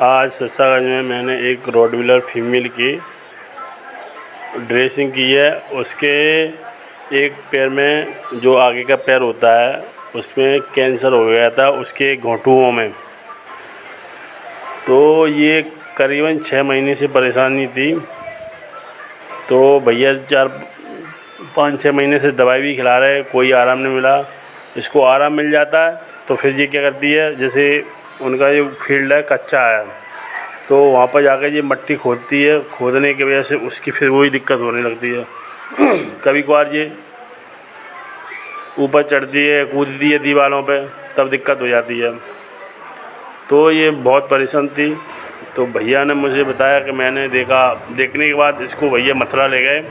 आज सिरसागंज में मैंने एक रॉटवीलर फीमेल की ड्रेसिंग की है। उसके एक पैर में जो आगे का पैर होता है उसमें कैंसर हो गया था, उसके घुटनों में। तो ये करीबन 6 महीने से परेशानी थी। तो भैया 4-5-6 महीने से दवाई भी खिला रहे, कोई आराम नहीं मिला। इसको आराम मिल जाता है तो फिर ये क्या करती है, जैसे उनका जो फील्ड है कच्चा है तो वहाँ पर जाकर ये मट्टी खोदती है। खोदने की वजह से उसकी फिर वही दिक्कत होने लगती है। कभी कभार ये ऊपर चढ़ती है, कूदती है दीवारों पे, तब दिक्कत हो जाती है। तो ये बहुत परेशान थी। तो भैया ने मुझे बताया कि मैंने देखने के बाद इसको भैया मथुरा ले गए।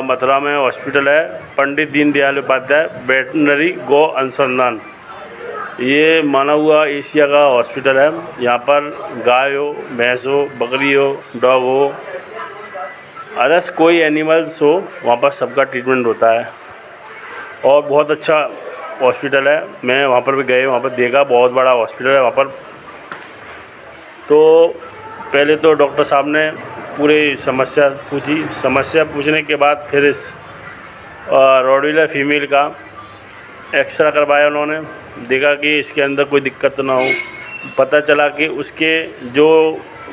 मथुरा में हॉस्पिटल है, पंडित दीनदयाल उपाध्याय वेटनरी गौ अनुसंधान। ये माना हुआ एशिया का हॉस्पिटल है। यहाँ पर गाय हो, भैंस हो, बकरी हो, डॉग हो, अदर्स कोई एनिमल्स हो, वहाँ पर सबका ट्रीटमेंट होता है और बहुत अच्छा हॉस्पिटल है। मैं वहाँ पर भी गए, वहाँ पर देखा, बहुत बड़ा हॉस्पिटल है वहाँ पर। तो पहले तो डॉक्टर साहब ने पूरी समस्या पूछी। समस्या पूछने के बाद फिर इस रॉटवीलर फीमेल का एक्सरा करवाया उन्होंने। देखा कि इसके अंदर कोई दिक्कत ना हो। पता चला कि उसके जो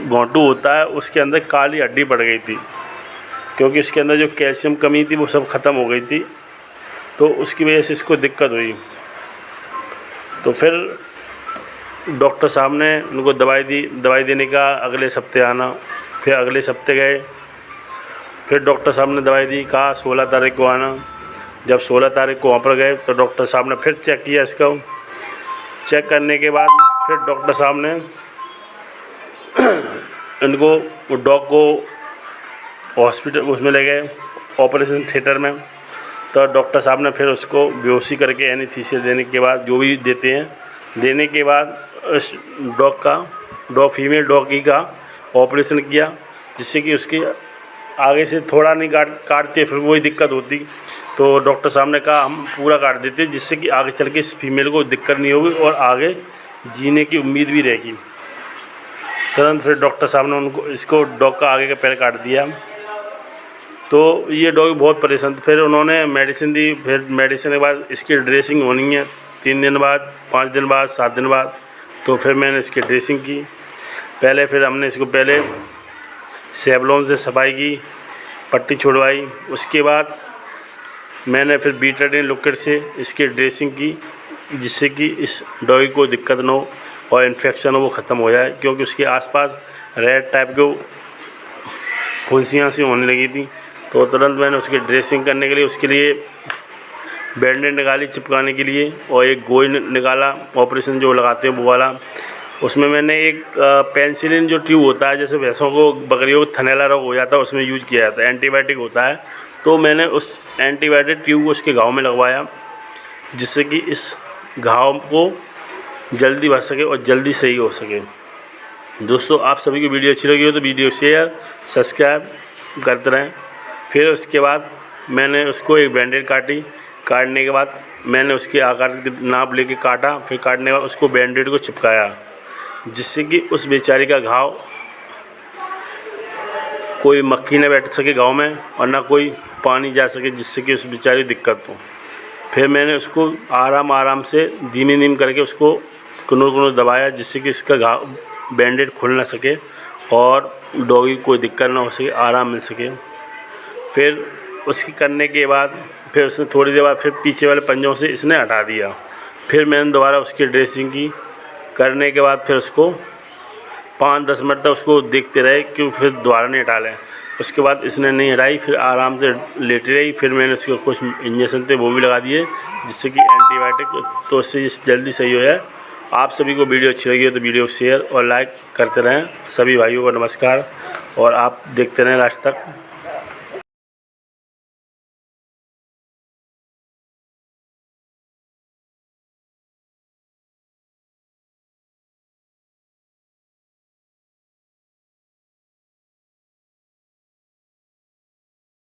घोंटू होता है उसके अंदर काली हड्डी पड़ गई थी, क्योंकि उसके अंदर जो कैल्शियम कमी थी वो सब ख़त्म हो गई थी। तो उसकी वजह से इसको दिक्कत हुई। तो फिर डॉक्टर साहब ने उनको दवाई दी। दवाई देने का अगले हफ्ते आना। फिर अगले हफ्ते गए, फिर डॉक्टर साहब ने दवाई दी, कहा 16 तारीख को आना। जब 16 तारीख को वहाँ पर गए तो डॉक्टर साहब ने फिर चेक किया इसका। चेक करने के बाद फिर डॉक्टर साहब ने इनको डॉग को हॉस्पिटल उसमें ले गए, ऑपरेशन थिएटर में। तो डॉक्टर साहब ने फिर उसको बेहोशी करके एनेस्थीसिया देने के बाद, जो भी देते हैं, देने के बाद उस फीमेल डॉगी का ऑपरेशन किया, जिससे कि उसकी आगे से थोड़ा नहीं काटते फिर वही दिक्कत होती। तो डॉक्टर साहब ने कहा हम पूरा काट देते, जिससे कि आगे चल के इस फीमेल को दिक्कत नहीं होगी और आगे जीने की उम्मीद भी रहेगी। तुरंत फिर डॉक्टर साहब ने इसको डॉग का आगे का पैर काट दिया। तो ये डॉग बहुत परेशान। फिर उन्होंने मेडिसिन दी। फिर मेडिसिन के बाद इसकी ड्रेसिंग होनी है 3 दिन बाद, 5 दिन बाद, 7 दिन बाद। तो फिर मैंने इसकी ड्रेसिंग की। फिर हमने इसको पहले सेवलॉन से सफाई की, पट्टी छुड़वाई। उसके बाद मैंने फिर बीटाडीन लिक्विड से इसकी ड्रेसिंग की, जिससे कि इस डॉगी को दिक्कत ना हो और इन्फेक्शन हो वो ख़त्म हो जाए, क्योंकि उसके आसपास रेड टाइप के फुंसियाँ सी होने लगी थी। तो तुरंत मैंने उसकी ड्रेसिंग करने के लिए उसके लिए बैंडेज निकाली चिपकाने के लिए, और एक गोई निकाला, ऑपरेशन जो लगाते हैं वो वाला। उसमें मैंने एक पेनिसिलिन जो ट्यूब होता है, जैसे भैंसों को, बकरियों को थनैला रोग हो जाता है, उसमें यूज किया जाता है, एंटीबायोटिक होता है। तो मैंने उस एंटीबायोटिक ट्यूब को उसके घाव में लगवाया, जिससे कि इस घाव को जल्दी भर सके और जल्दी सही हो सके। दोस्तों, आप सभी को वीडियो अच्छी लगी हो तो वीडियो शेयर सब्सक्राइब करते रहें। फिर उसके बाद मैंने उसको एक बैंडेज काटने के बाद मैंने उसके आकार के नाप लेके काटा। फिर काटने के बाद उसको बैंडेज को चिपकाया, जिससे कि उस बेचारी का घाव कोई मक्खी न बैठ सके घाव में और ना कोई पानी जा सके, जिससे कि उस बेचारी दिक्कत हो। फिर मैंने उसको आराम से धीमे करके उसको कुनूर दबाया, जिससे कि इसका घाव बैंडेज खुल ना सके और डॉगी को कोई दिक्कत ना हो सके, आराम मिल सके। फिर उसकी करने के बाद फिर उसने थोड़ी देर बाद फिर पीछे वाले पंजों से इसने हटा दिया। फिर मैंने दोबारा उसकी ड्रेसिंग की। करने के बाद फिर उसको 5-10 मिनट तक उसको देखते रहे कि फिर दोबारा नहीं हटा लें। उसके बाद इसने नहीं हटाई, फिर आराम से लेटी रही। फिर मैंने उसको कुछ इंजेक्शन थे वो भी लगा दिए, जिससे कि एंटीबायोटिक, तो उससे जल्दी सही हो जाए। आप सभी को वीडियो अच्छी लगी हो तो वीडियो शेयर और लाइक करते रहें। सभी भाइयों को नमस्कार और आप देखते रहें लास्ट तक।